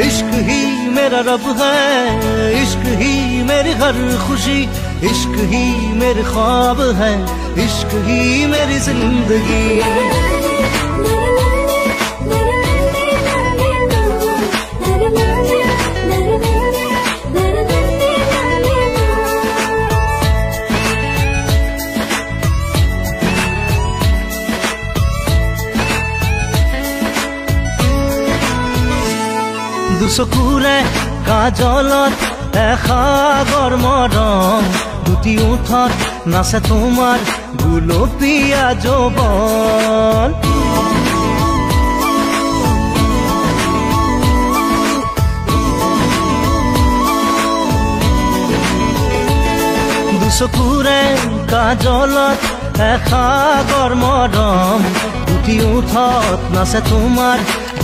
इश्क ही मेरा रब है, इश्क ही मेरी हर खुशी, इश्क ही मेरे ख्वाब है, इश्क ही मेरी जिंदगी। দুচকুৰে কাজলত এসাগৰ মৰম, দুটি ওঠত নাচে তোমাৰ গুলপীয়া যৌৱন। দুচকুৰে কাজলত এসাগৰ মৰম, দুটি ওঠত নাচে তোমাৰ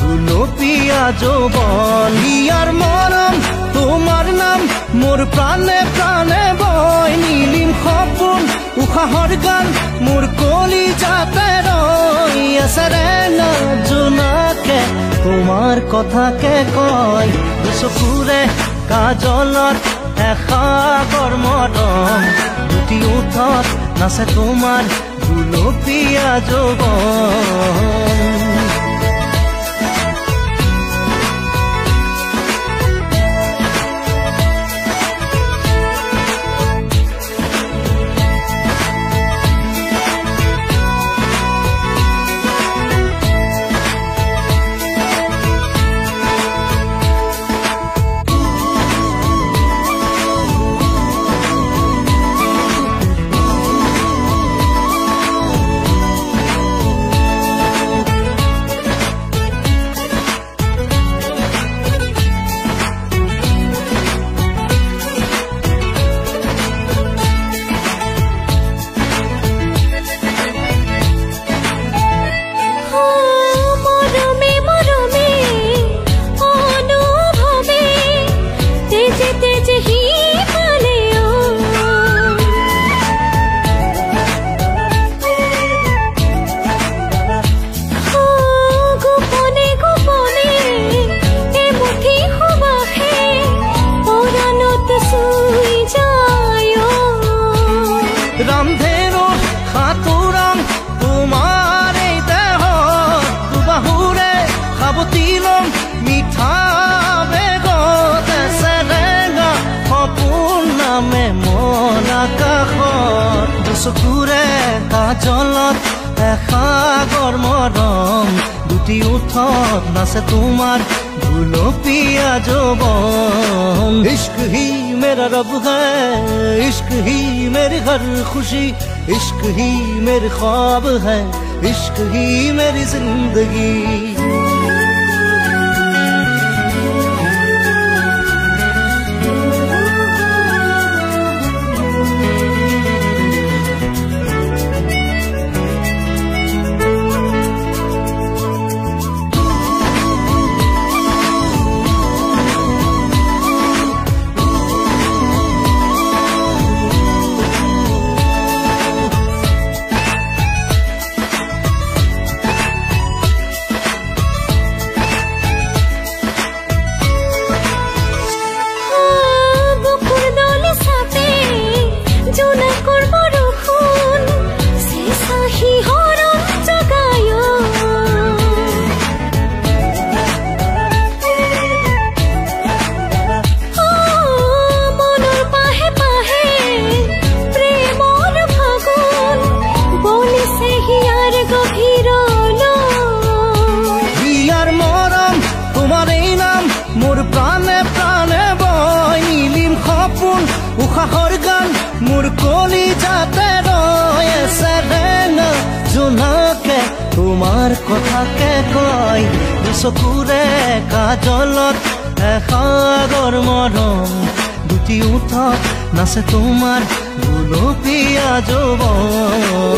গুলপীয়া যৌৱন। ইয়াৰ মৰম তোমাৰ নাম মোৰ প্ৰাণে প্ৰাণে বয়, নীলিম সপোন উশাহৰ গান মোৰ কলিজাতে ৰৈ আছে ৰেঙা জোনাকে তোমাৰ কথাকে কয়। দুচকুৰে কাজলত এসাগৰ মৰম, দুটি ওঠত নাচে তোমাৰ গুলপীয়া যৌৱন। ৰামধেনু সাঁতোৰাম তোমাৰ এই দেহত, দুবাহুৰে সাৱটি লম মিঠা বেগত, চেৰেঙা সপোন নামে মন আকাশত। দুচকুৰে কাজলত এসাগৰ মৰম, দুটি ওঠত নাচে তোমাৰ গুলপীয়া যৌৱন। इश्क ही मेरा रब है, इश्क ही मेरी हर खुशी, इश्क ही मेरे ख्वाब है, इश्क ही मेरी जिंदगी। উশাহৰ গান মোৰ কলিজাতে ৰৈ আছে ৰেঙা জোনাকে তোমাৰ কথাকে কয়। দুচকুৰে কাজলত এসাগৰ মৰম, দুটি ওঠত নাচে তোমাৰ গুলপীয়া যৌৱন।